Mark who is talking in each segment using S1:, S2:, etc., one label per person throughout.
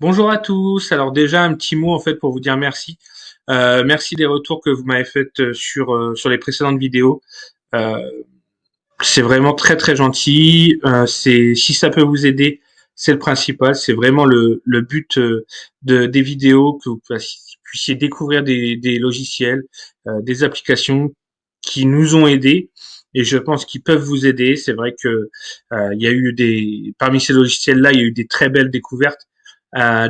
S1: Bonjour à tous. Alors déjà un petit mot en fait pour vous dire merci. Merci des retours que vous m'avez fait sur les précédentes vidéos. Euh, c'est vraiment très très gentil. C'est si ça peut vous aider, c'est le principal. C'est vraiment le but des vidéos que vous puissiez découvrir des logiciels, des applications qui nous ont aidés et je pense qu'ils peuvent vous aider. C'est vrai que il y a eu parmi ces logiciels-là, il y a eu des très belles découvertes.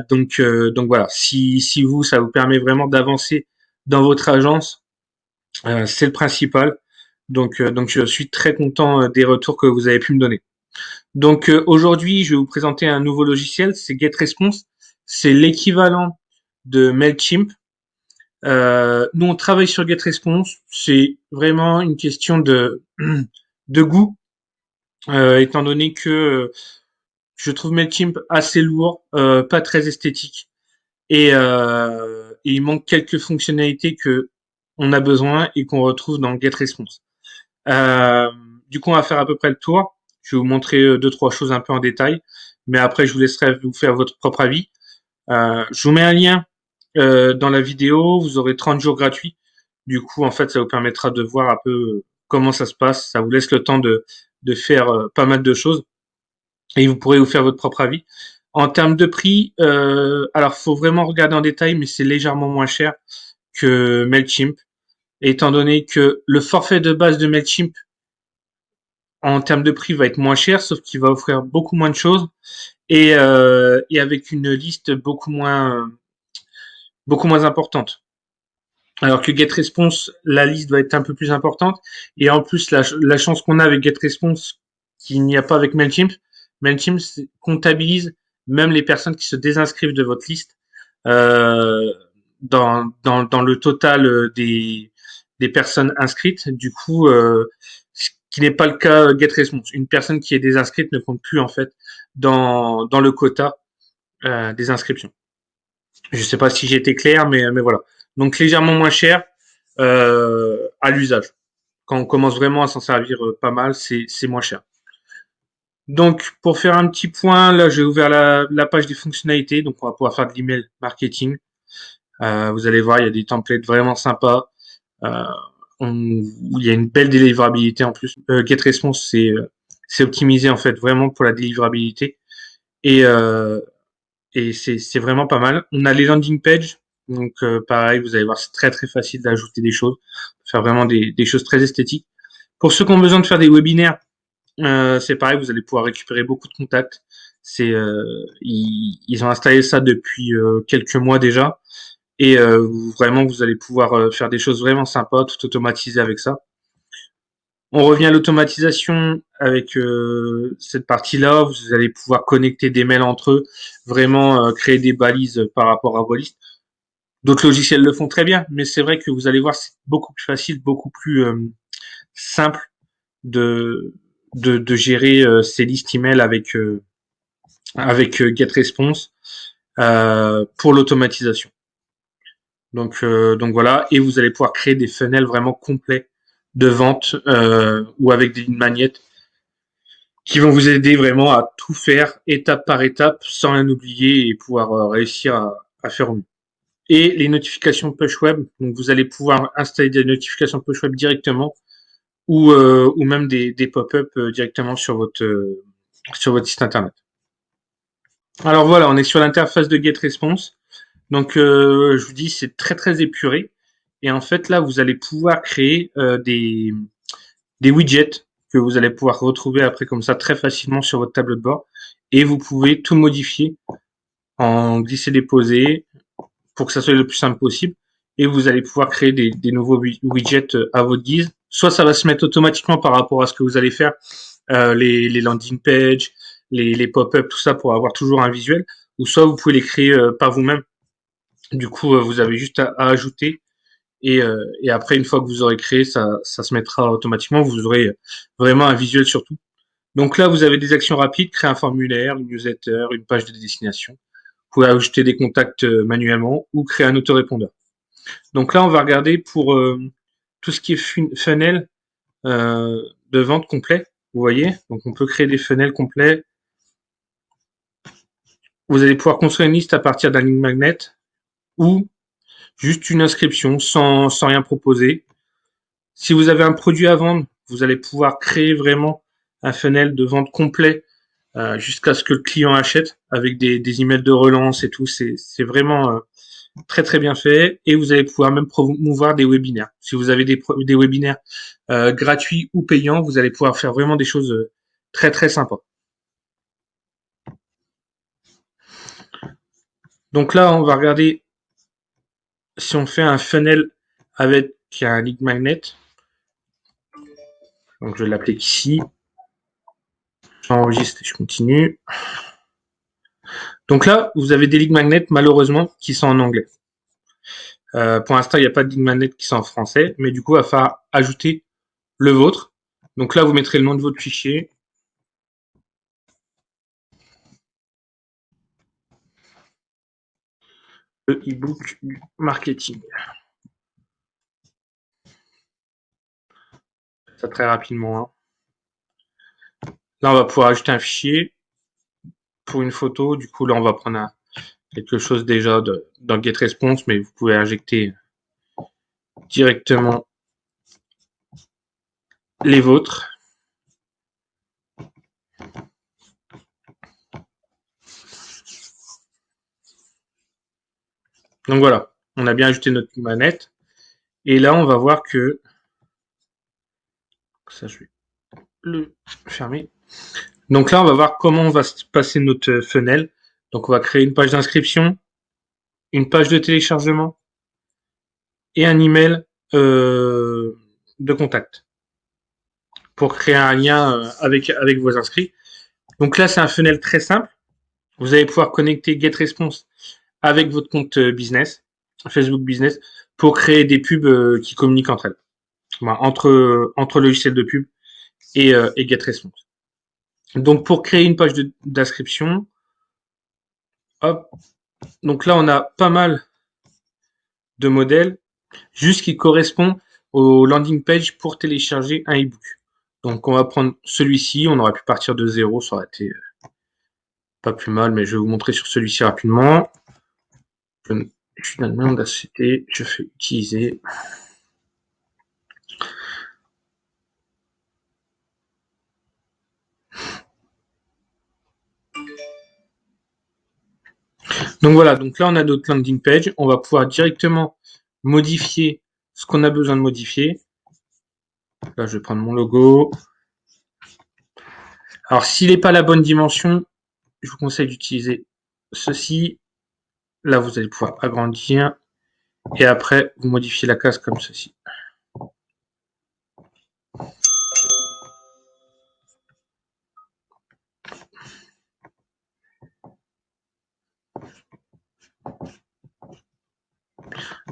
S1: Donc voilà, si vous, ça vous permet vraiment d'avancer dans votre agence, c'est le principal. Donc je suis très content des retours que vous avez pu me donner. Donc aujourd'hui, je vais vous présenter un nouveau logiciel, c'est GetResponse. C'est l'équivalent de Mailchimp. Nous, on travaille sur GetResponse. C'est vraiment une question de goût, étant donné que je trouve Mailchimp assez lourd, pas très esthétique. Et il manque quelques fonctionnalités que on a besoin et qu'on retrouve dans GetResponse. Euh, du coup, on va faire à peu près le tour. Je vais vous montrer deux, trois choses un peu en détail, mais après, je vous laisserai vous faire votre propre avis. Je vous mets un lien dans la vidéo. Vous aurez 30 jours gratuits. Du coup, en fait, ça vous permettra de voir un peu comment ça se passe. Ça vous laisse le temps de faire pas mal de choses et vous pourrez vous faire votre propre avis. En termes de prix, alors faut vraiment regarder en détail, mais c'est légèrement moins cher que Mailchimp, étant donné que le forfait de base de Mailchimp en termes de prix va être moins cher, sauf qu'il va offrir beaucoup moins de choses et avec une liste beaucoup moins importante. Alors que GetResponse, la liste va être un peu plus importante et en plus la chance qu'on a avec GetResponse qu'il n'y a pas avec Mailchimp, Mailchimp comptabilise même les personnes qui se désinscrivent de votre liste euh, dans le total des personnes inscrites. Du coup, ce qui n'est pas le cas GetResponse. Une personne qui est désinscrite ne compte plus en fait dans le quota des inscriptions. Je sais pas si j'ai été clair, mais voilà. Donc légèrement moins cher à l'usage. Quand on commence vraiment à s'en servir pas mal, c'est moins cher. Donc pour faire un petit point, là j'ai ouvert la page des fonctionnalités, donc on va pouvoir faire de l'email marketing. Vous allez voir, il y a des templates vraiment sympas. Euh, il y a une belle délivrabilité en plus. GetResponse, c'est optimisé en fait vraiment pour la délivrabilité et, euh, et c'est vraiment pas mal. On a les landing pages, donc pareil, vous allez voir, c'est très très facile d'ajouter des choses, faire vraiment des choses très esthétiques. Pour ceux qui ont besoin de faire des webinaires, c'est pareil, vous allez pouvoir récupérer beaucoup de contacts. Ils ont installé ça depuis quelques mois déjà. Et vraiment, vous allez pouvoir faire des choses vraiment sympas, tout automatiser avec ça. On revient à l'automatisation avec cette partie-là. Vous allez pouvoir connecter des mails entre eux, vraiment créer des balises par rapport à vos listes. D'autres logiciels le font très bien, mais c'est vrai que vous allez voir, c'est beaucoup plus facile, beaucoup plus simple de, de gérer ces listes email avec GetResponse pour l'automatisation. Donc voilà, et vous allez pouvoir créer des funnels vraiment complets de vente ou avec des magnettes qui vont vous aider vraiment à tout faire étape par étape sans rien oublier et pouvoir réussir à faire au mieux. Et les notifications push web, donc vous allez pouvoir installer des notifications push web directement ou même des pop-up directement sur votre site internet. Alors voilà, on est sur l'interface de GetResponse. Donc, je vous dis, c'est très très épuré. Et en fait, là, vous allez pouvoir créer des widgets que vous allez pouvoir retrouver après comme ça très facilement sur votre tableau de bord. Et vous pouvez tout modifier en glisser-déposer pour que ça soit le plus simple possible. Et vous allez pouvoir créer des nouveaux widgets à votre guise. Soit ça va se mettre automatiquement par rapport à ce que vous allez faire, les landing pages, les pop-up, tout ça pour avoir toujours un visuel. Ou soit vous pouvez les créer par vous-même. Du coup, vous avez juste à ajouter et après, une fois que vous aurez créé, ça se mettra automatiquement. Vous aurez vraiment un visuel sur tout. Donc là, vous avez des actions rapides, créer un formulaire, une newsletter, une page de destination. Vous pouvez ajouter des contacts manuellement ou créer un autorépondeur. Donc là, on va regarder pour tout ce qui est funnel de vente complet. Vous voyez, donc on peut créer des funnels complets. vous allez pouvoir construire une liste à partir d'un lead magnet ou juste une inscription sans rien proposer. Si vous avez un produit à vendre, vous allez pouvoir créer vraiment un funnel de vente complet jusqu'à ce que le client achète avec des emails de relance et tout. C'est vraiment très très bien fait et vous allez pouvoir même promouvoir des webinaires. Si vous avez des webinaires gratuits ou payants, vous allez pouvoir faire vraiment des choses très très sympas. Donc là, on va regarder si on fait un funnel avec un lead magnet. Donc je vais l'appeler ici. J'enregistre et je continue. Donc là, vous avez des lead magnets malheureusement qui sont en anglais. Pour l'instant, il n'y a pas de lead magnet qui sont en français, mais du coup, il va falloir ajouter le vôtre. Donc là, vous mettrez le nom de votre fichier. Le e-book du marketing. Ça très rapidement. Hein. Là, on va pouvoir ajouter un fichier pour une photo. Du coup, là, on va prendre quelque chose déjà dans GetResponse, mais vous pouvez injecter directement les vôtres. Donc voilà, on a bien ajouté notre manette. Et là, on va voir que... Ça, je vais le fermer. Donc là, on va voir comment on va passer notre funnel. Donc on va créer une page d'inscription, une page de téléchargement et un email de contact pour créer un lien avec vos inscrits. Donc là, c'est un funnel très simple. Vous allez pouvoir connecter GetResponse avec votre compte business, Facebook Business, pour créer des pubs qui communiquent entre elles, entre logiciels de pub et GetResponse. Donc pour créer une page d'inscription, hop, donc là on a pas mal de modèles, juste qui correspond au landing page pour télécharger un ebook. Donc on va prendre celui-ci, on aurait pu partir de zéro, ça aurait été pas plus mal, mais je vais vous montrer sur celui-ci rapidement. Je suis dans le nom d'ACT, je fais utiliser. Donc voilà, donc là on a notre landing page, on va pouvoir directement modifier ce qu'on a besoin de modifier. Là je vais prendre mon logo. Alors s'il n'est pas la bonne dimension, je vous conseille d'utiliser ceci. Là vous allez pouvoir agrandir et après vous modifiez la case comme ceci.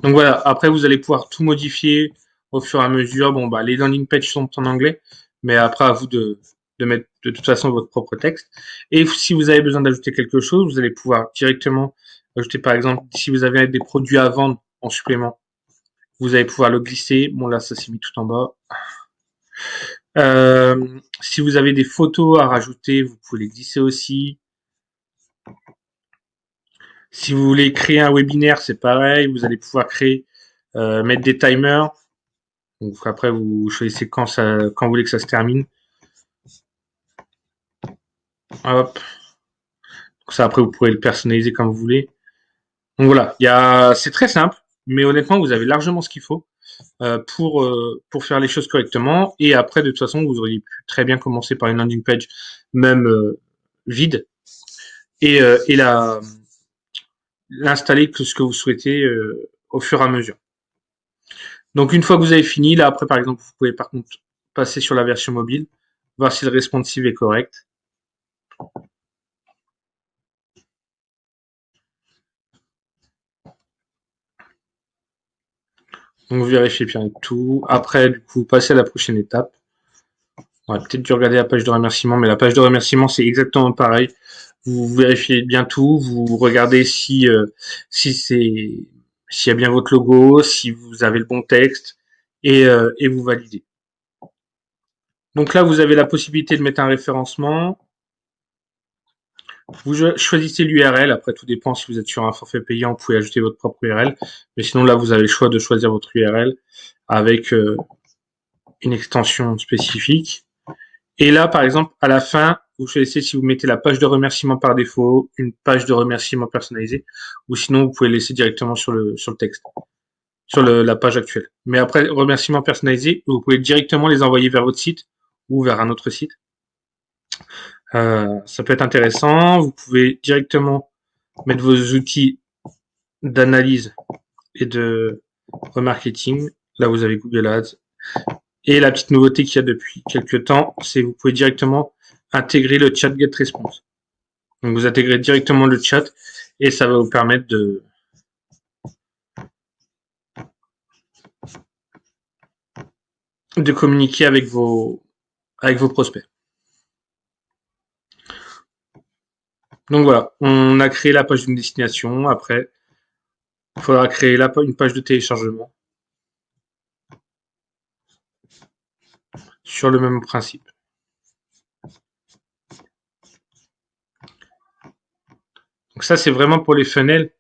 S1: Donc voilà, après vous allez pouvoir tout modifier au fur et à mesure. Bon bah les landing pages sont en anglais, mais après à vous de mettre de toute façon votre propre texte. Et si vous avez besoin d'ajouter quelque chose, vous allez pouvoir directement ajouter par exemple si vous avez des produits à vendre en supplément, vous allez pouvoir le glisser. Bon là ça s'est mis tout en bas. Si vous avez des photos à rajouter, vous pouvez les glisser aussi. Si vous voulez créer un webinaire, c'est pareil, vous allez pouvoir mettre des timers. Donc après, vous choisissez quand vous voulez que ça se termine. Hop. Donc ça, après, vous pourrez le personnaliser comme vous voulez. Donc voilà, c'est très simple, mais honnêtement, vous avez largement ce qu'il faut pour faire les choses correctement. Et après, de toute façon, vous auriez pu très bien commencer par une landing page, même vide, et l'installer que ce que vous souhaitez au fur et à mesure. Donc une fois que vous avez fini, là après par exemple, vous pouvez par contre passer sur la version mobile, voir si le responsive est correct. Donc vous vérifiez bien tout. Après, du coup, passez à la prochaine étape. On va peut-être dû regarder la page de remerciement, mais la page de remerciement, c'est exactement pareil. Vous vérifiez bien tout, vous regardez si s'il y a bien votre logo, si vous avez le bon texte, et vous validez. Donc là, vous avez la possibilité de mettre un référencement. Vous choisissez l'URL. Après, tout dépend si vous êtes sur un forfait payant, vous pouvez ajouter votre propre URL. Mais sinon, là, vous avez le choix de choisir votre URL avec une extension spécifique. Et là, par exemple, à la fin, vous choisissez si vous mettez la page de remerciement par défaut, une page de remerciement personnalisée, ou sinon vous pouvez laisser directement sur le texte, sur la page actuelle. Mais après, remerciements personnalisés, vous pouvez directement les envoyer vers votre site ou vers un autre site. Ça peut être intéressant. Vous pouvez directement mettre vos outils d'analyse et de remarketing. Là, vous avez Google Ads. Et la petite nouveauté qu'il y a depuis quelques temps, c'est que vous pouvez directement intégrer le chat GetResponse. Donc vous intégrez directement le chat et ça va vous permettre de communiquer avec vos prospects. Donc voilà, on a créé la page d'une destination. Après, il faudra créer une page de téléchargement sur le même principe. Donc ça, c'est vraiment pour les funnels.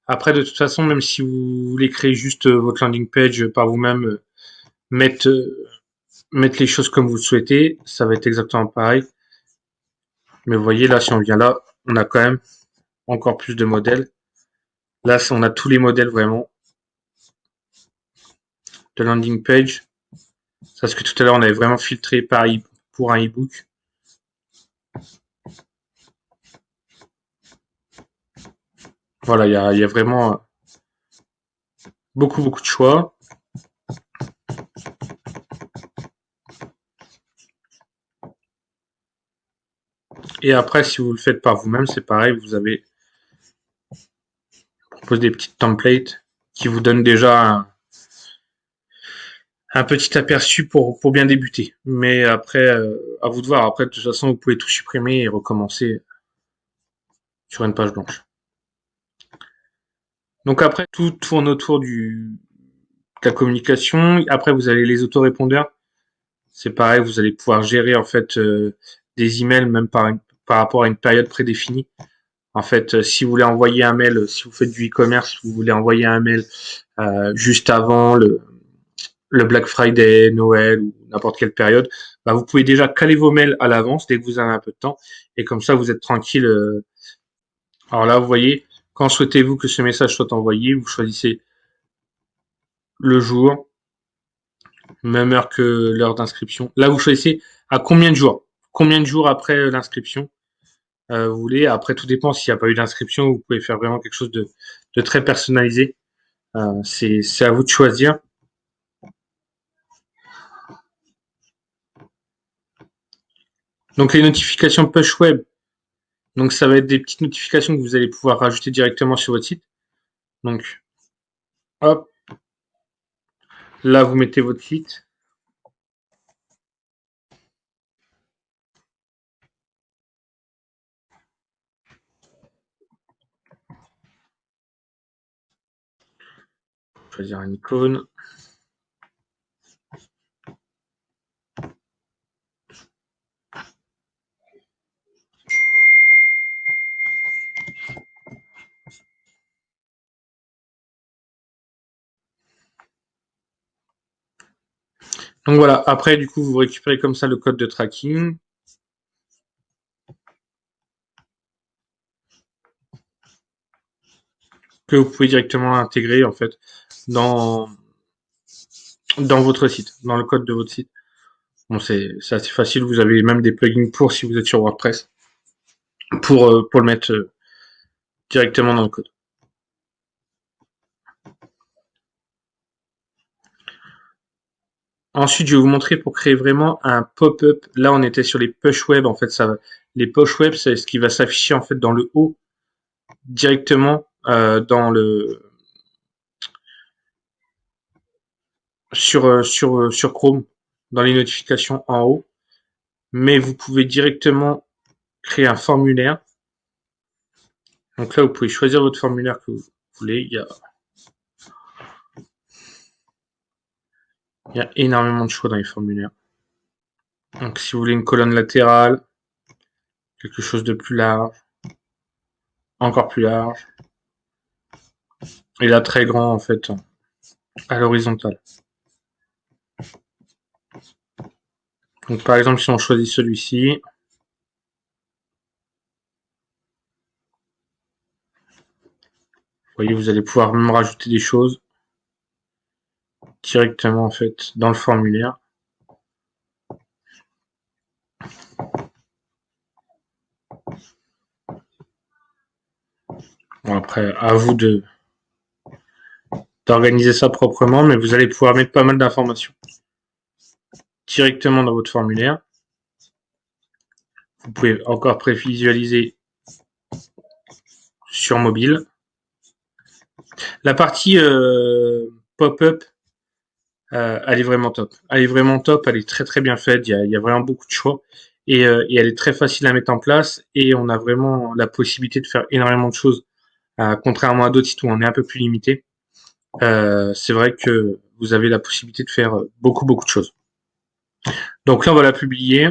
S1: Après, de toute façon, même si vous voulez créer juste votre landing page par vous-même, mettre, mettre les choses comme vous le souhaitez, ça va être exactement pareil. Mais vous voyez, là, si on vient là, on a quand même encore plus de modèles. Là, on a tous les modèles vraiment de landing page. Parce que tout à l'heure, on avait vraiment filtré pour un e-book. Voilà, il y a vraiment beaucoup de choix. Et après, si vous le faites par vous-même, c'est pareil, vous avez propose des petites templates qui vous donnent déjà un petit aperçu pour bien débuter. Mais après, à vous de voir. Après, de toute façon, vous pouvez tout supprimer et recommencer sur une page blanche. Donc après, tout tourne autour de la communication. Après, vous avez les autorépondeurs. C'est pareil, vous allez pouvoir gérer en fait des emails même par rapport à une période prédéfinie. En fait, si vous voulez envoyer un mail, si vous faites du e-commerce, vous voulez envoyer un mail juste avant le Black Friday, Noël ou n'importe quelle période, bah, vous pouvez déjà caler vos mails à l'avance dès que vous avez un peu de temps. Et comme ça, vous êtes tranquille. Alors là, vous voyez, quand souhaitez-vous que ce message soit envoyé, vous choisissez le jour, même heure que l'heure d'inscription. Là, vous choisissez à combien de jours après l'inscription vous voulez. Après, tout dépend s'il n'y a pas eu d'inscription, vous pouvez faire vraiment quelque chose de très personnalisé. C'est à vous de choisir. Donc les notifications push web, donc ça va être des petites notifications que vous allez pouvoir rajouter directement sur votre site. Donc hop, là vous mettez votre site. Choisir une icône. Donc voilà, après du coup vous récupérez comme ça le code de tracking. Que vous pouvez directement intégrer en fait dans, dans votre site, dans le code de votre site. Bon, c'est assez facile, vous avez même des plugins pour si vous êtes sur WordPress pour le mettre directement dans le code. Ensuite, je vais vous montrer pour créer vraiment un pop-up. Là, on était sur les push web. En fait, les push web, c'est ce qui va s'afficher en fait dans le haut directement sur Chrome, dans les notifications en haut. Mais vous pouvez directement créer un formulaire. Donc là, vous pouvez choisir votre formulaire que vous voulez. Il y a énormément de choix dans les formulaires. Donc si vous voulez une colonne latérale, quelque chose de plus large, encore plus large, et là très grand en fait, à l'horizontale. Donc par exemple, si on choisit celui-ci, vous voyez, vous allez pouvoir même rajouter des choses directement en fait dans le formulaire. Bon, après, à vous de d'organiser ça proprement, mais vous allez pouvoir mettre pas mal d'informations directement dans votre formulaire. Vous pouvez encore prévisualiser sur mobile. La partie pop-up, elle est vraiment top. Elle est vraiment top, elle est très très bien faite, il y a vraiment beaucoup de choix. Et elle est très facile à mettre en place et on a vraiment la possibilité de faire énormément de choses. Contrairement à d'autres sites où on est un peu plus limité, c'est vrai que vous avez la possibilité de faire beaucoup beaucoup de choses. Donc là on va la publier.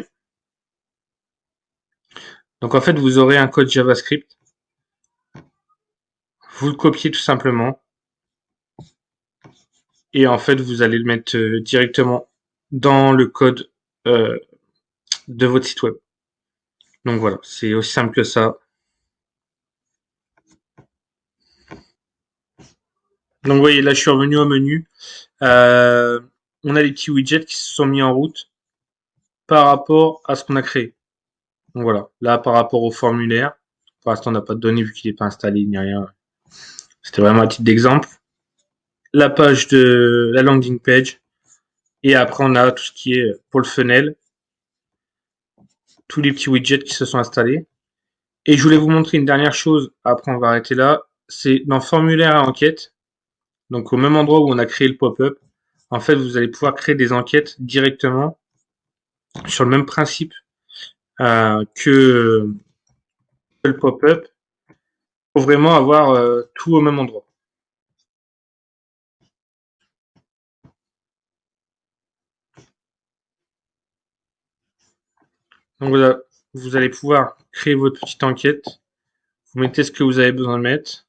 S1: Donc en fait vous aurez un code JavaScript. Vous le copiez tout simplement et en fait vous allez le mettre directement dans le code euh, de votre site web. Donc voilà, c'est aussi simple que ça. Donc vous voyez, là je suis revenu au menu. Euh, on a les petits widgets qui se sont mis en route par rapport à ce qu'on a créé. Donc voilà, là par rapport au formulaire, pour l'instant on n'a pas de données vu qu'il n'est pas installé ni rien. C'était vraiment un titre d'exemple. La page de la landing page. Et après on a tout ce qui est pour le funnel, tous les petits widgets qui se sont installés. Et je voulais vous montrer une dernière chose, après on va arrêter là, c'est dans formulaire à enquête, donc au même endroit où on a créé le pop-up, en fait vous allez pouvoir créer des enquêtes directement sur le même principe que le pop-up, pour vraiment avoir tout au même endroit. Donc voilà, vous allez pouvoir créer votre petite enquête, vous mettez ce que vous avez besoin de mettre.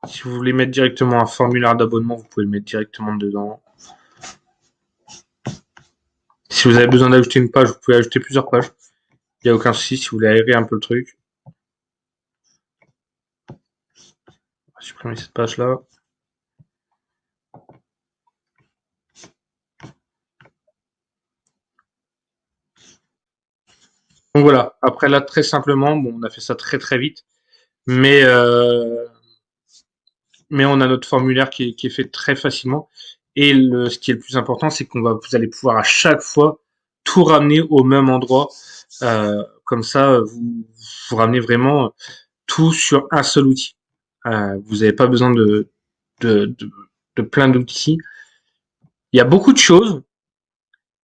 S1: Si vous voulez mettre directement un formulaire d'abonnement, vous pouvez le mettre directement dedans. Si vous avez besoin d'ajouter une page, vous pouvez ajouter plusieurs pages. Il n'y a aucun souci si vous voulez aérer un peu le truc. On va supprimer cette page-là. Donc voilà, après là, très simplement, bon, on a fait ça très très vite, mais, euh, mais on a notre formulaire qui est fait très facilement. Et ce qui est le plus important, c'est vous allez pouvoir à chaque fois tout ramener au même endroit. Comme ça, vous ramenez vraiment tout sur un seul outil. Vous n'avez pas besoin de, de, de plein d'outils. Il y a beaucoup de choses,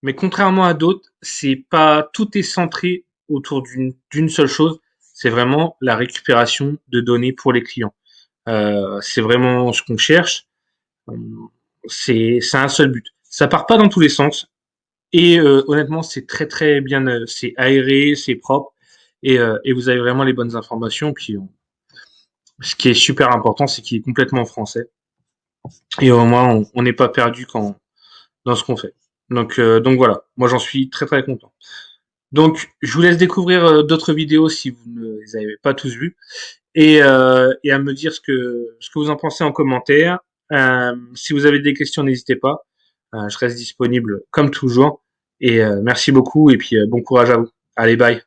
S1: mais contrairement à d'autres, c'est pas tout est centré autour d'une seule chose. C'est vraiment la récupération de données pour les clients. C'est vraiment ce qu'on cherche. C'est un seul but. Ça part pas dans tous les sens. Et honnêtement, c'est très très bien, c'est aéré, c'est propre, et vous avez vraiment les bonnes informations. Puis ce qui est super important, c'est qu'il est complètement français, et au moins on n'est pas perdu dans ce qu'on fait. Donc voilà, moi j'en suis très très content. Donc je vous laisse découvrir d'autres vidéos si vous ne les avez pas tous vues, et à me dire ce que vous en pensez en commentaire. Si vous avez des questions, n'hésitez pas. Je reste disponible comme toujours. Et merci beaucoup et puis bon courage à vous. Allez, bye.